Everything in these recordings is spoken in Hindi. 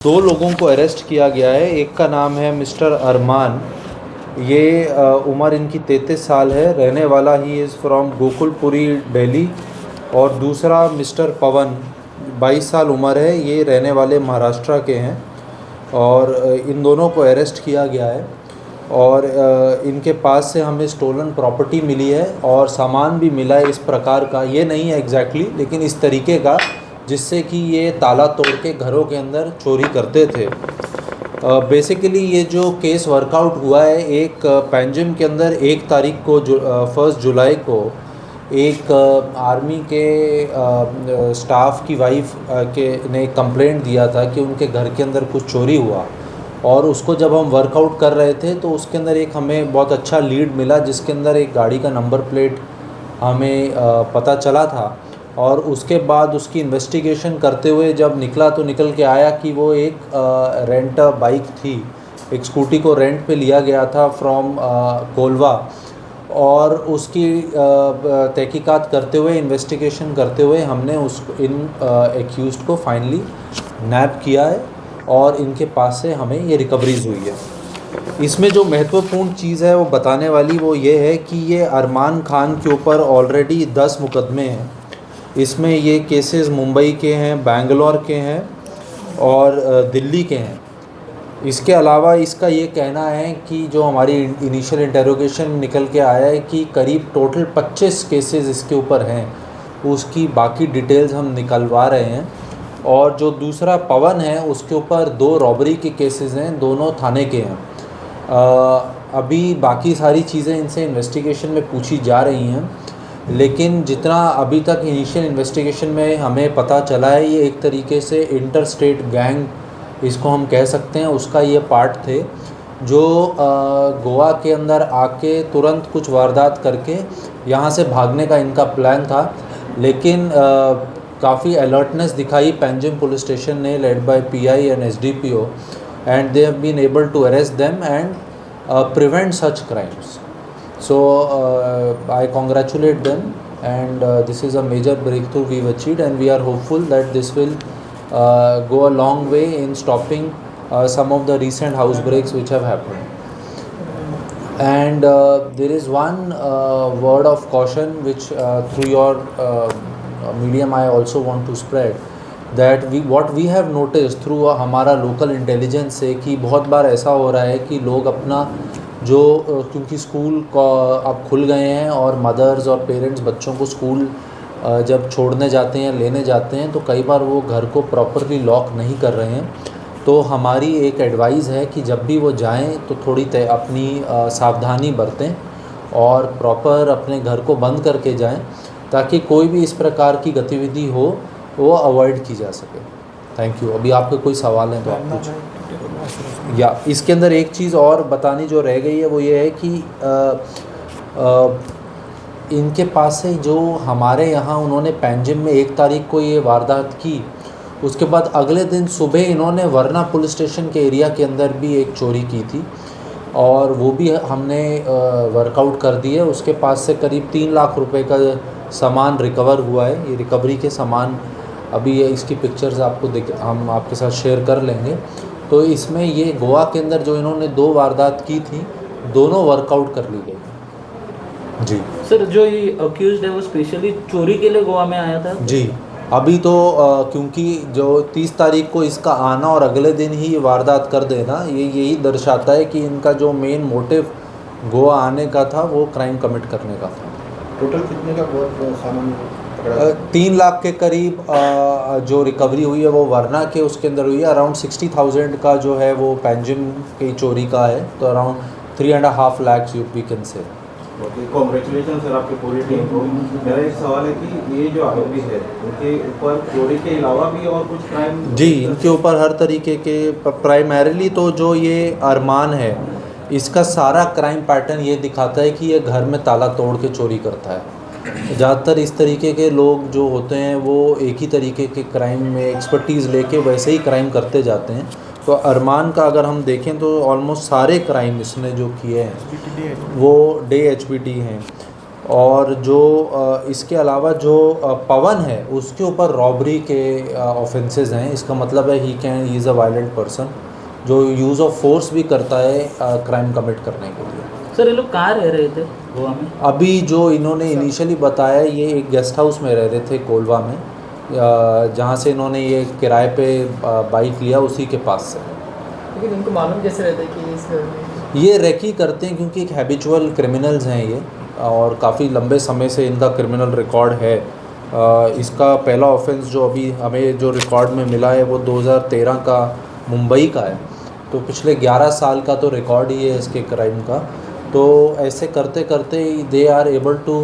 दो लोगों को अरेस्ट किया गया है। एक का नाम है मिस्टर अरमान। ये उम्र इनकी 33 साल है, रहने वाला he is from Gokulpuri Delhi. और दूसरा मिस्टर पवन, 22 साल उम्र है, ये रहने वाले महाराष्ट्र के हैं। और इन दोनों को अरेस्ट किया गया है और इनके पास से हमें स्टोलन प्रॉपर्टी मिली है और सामान भी मिला है इस प्रकार का। ये नहीं है एग्जैक्टली, लेकिन इस तरीके का जिससे कि ये ताला तोड़ के घरों के अंदर चोरी करते थे। बेसिकली ये जो केस वर्कआउट हुआ है, एक पैंजिम के अंदर 1 तारीख को 1 जुलाई को एक आर्मी के स्टाफ की वाइफ के ने कंप्लेंट दिया था कि उनके घर के अंदर कुछ चोरी हुआ। और उसको जब हम वर्कआउट कर रहे थे तो उसके अंदर एक हमें बहुत अच्छा लीड मिला, जिसके अंदर एक गाड़ी का नंबर प्लेट हमें पता चला था। और उसके बाद उसकी इन्वेस्टिगेशन करते हुए जब निकला तो निकल के आया कि वो एक रेंट बाइक थी, एक स्कूटी को रेंट पे लिया गया था फ्रॉम कोलवा। और उसकी तहकीकात करते हुए, इन्वेस्टिगेशन करते हुए हमने इन एक्यूज़्ड को फाइनली नैप किया है और इनके पास से हमें ये रिकवरीज हुई है। इसमें जो महत्वपूर्ण चीज़ है वो बताने वाली वो ये है कि ये अरमान खान के ऊपर ऑलरेडी 10 मुकदमे हैं। इसमें ये केसेस मुंबई के हैं, बेंगलोर के हैं और दिल्ली के हैं। इसके अलावा इसका ये कहना है कि जो हमारी इनिशियल इंटेरोगेशन निकल के आया है कि करीब टोटल 25 केसेस इसके ऊपर हैं, उसकी बाकी डिटेल्स हम निकलवा रहे हैं। और जो दूसरा पवन है उसके ऊपर 2 रॉबरी के केसेस हैं, दोनों थाने के हैं। अभी बाकी सारी चीज़ें इनसे इन्वेस्टिगेशन में पूछी जा रही हैं, लेकिन जितना अभी तक इनिशियल इन्वेस्टिगेशन में हमें पता चला है, ये एक तरीके से इंटर स्टेट गैंग इसको हम कह सकते हैं, उसका ये पार्ट थे जो गोवा के अंदर आके तुरंत कुछ वारदात करके यहाँ से भागने का इनका प्लान था। लेकिन काफ़ी अलर्टनेस दिखाई पैंजिम पुलिस स्टेशन ने, led by PI and SDPO, and they have been able to arrest them and prevent such crimes. So I congratulate them, and this is a major breakthrough we've achieved, and we are hopeful that this will go a long way in stopping some of the recent house breaks which have happened. And there is one word of caution which through your medium I also want to spread, that what we have noticed through हमारा लोकल इंटेलिजेंस से कि बहुत बार ऐसा हो रहा है कि लोग अपना जो क्योंकि स्कूल अब खुल गए हैं और मदर्स और पेरेंट्स बच्चों को स्कूल जब छोड़ने जाते हैं, लेने जाते हैं, तो कई बार वो घर को प्रॉपरली लॉक नहीं कर रहे हैं। तो हमारी एक एडवाइस है कि जब भी वो जाएं तो थोड़ी अपनी सावधानी बरतें और प्रॉपर अपने घर को बंद करके जाएं, ताकि कोई भी इस प्रकार की गतिविधि हो वो अवॉइड की जा सके। Thank you. अभी आपके कोई सवाल हैं तो आप पूछें। या इसके अंदर एक चीज़ और बतानी जो रह गई है वो ये है कि इनके पास से जो हमारे यहाँ उन्होंने पैंजिम में 1 तारीख को ये वारदात की, उसके बाद अगले दिन सुबह इन्होंने वरना पुलिस स्टेशन के एरिया के अंदर भी एक चोरी की थी और वो भी हमने वर्कआउट कर दी है। उसके पास से करीब 3 लाख रुपए का सामान रिकवर हुआ है। ये रिकवरी के सामान अभी ये इसकी पिक्चर्स आपको हम आपके साथ शेयर कर लेंगे। तो इसमें ये गोवा के अंदर जो इन्होंने 2 वारदात की थी, दोनों वर्कआउट कर ली गई। जी सर, जो ये अक्यूज्ड है वो स्पेशली चोरी के लिए गोवा में आया था? जी, अभी तो क्योंकि जो 30 तारीख को इसका आना और अगले दिन ही वारदात कर देना, ये यही दर्शाता है कि इनका जो मेन मोटिव गोवा आने का था वो क्राइम कमिट करने का था। टोटल कितने का सामान 3 लाख के करीब जो रिकवरी हुई है वो वरना के उसके अंदर हुई है। अराउंड 60,000 का जो है वो पैंजिम की चोरी का है, तो around 3.5 lakh we can say. Congratulation sir आपकी पूरी टीम को। मेरा एक सवाल है कि ये जो आरोपी है उनके ऊपर चोरी के अलावा भी और कुछ क्राइम? जी, इनके ऊपर हर तरीके के, प्राइमरीली तो जो ये अरमान है इसका सारा क्राइम पैटर्न ये दिखाता है कि ये घर में ताला तोड़ के चोरी करता है। ज़्यादातर इस तरीके के लोग जो होते हैं वो एक ही तरीके के क्राइम में एक्सपर्टीज़ लेके वैसे ही क्राइम करते जाते हैं। तो अरमान का अगर हम देखें तो ऑलमोस्ट सारे क्राइम इसने जो किए हैं वो डे HPT हैं। और जो इसके अलावा जो पवन है उसके ऊपर रॉबरी के ऑफेंसेस हैं। इसका मतलब है he is a violent person जो यूज़ ऑफ फोर्स भी करता है क्राइम कमिट करने के लिए। सर ये लोग कहाँ रह रहे थे गोवा में? अभी जो इन्होंने इनिशियली बताया ये एक गेस्ट हाउस में रह रहे थे कोलवा में, जहाँ से इन्होंने ये किराए पे बाइक लिया उसी के पास से। लेकिन इनको मालूम कैसे रहता है कि इस घर में ये रेकी करते हैं क्योंकि एक हैबिचुअल क्रिमिनल्स हैं ये, और काफ़ी लंबे समय से इनका क्रिमिनल रिकॉर्ड है। इसका पहला ऑफेंस जो अभी हमें जो रिकॉर्ड में मिला है वो 2013 का मुंबई का है, तो पिछले 11 साल का तो रिकॉर्ड ही है इसके क्राइम का। तो ऐसे करते करते they are able to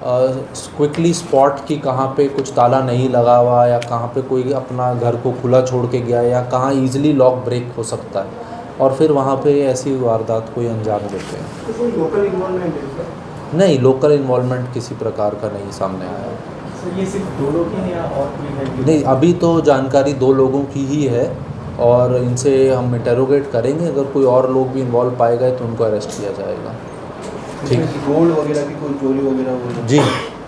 quickly spot कि कहाँ पे कुछ ताला नहीं लगा हुआ या कहाँ पे कोई अपना घर को खुला छोड़ के गया या कहाँ ईजिली लॉक ब्रेक हो सकता है, और फिर वहाँ पे ऐसी वारदात कोई अंजाम देते हैं। तो कोई लोकल इन्वॉल्वमेंट है सर? नहीं, लोकल इन्वॉल्वमेंट किसी प्रकार का नहीं सामने आया। सर ये सिर्फ 2 लोग ही हैं या और कोई है? नहीं, अभी तो जानकारी 2 लोगों की ही है और इनसे हम इंटेरोगेट करेंगे। अगर कोई और लोग भी इन्वॉल्व पाए गए तो उनको अरेस्ट किया जाएगा। ठीक, गोल्ड वगैरह की कोई चोरी वगैरह हो? जी,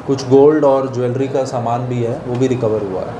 कुछ गोल्ड और ज्वेलरी का सामान भी है, वो भी रिकवर हुआ है।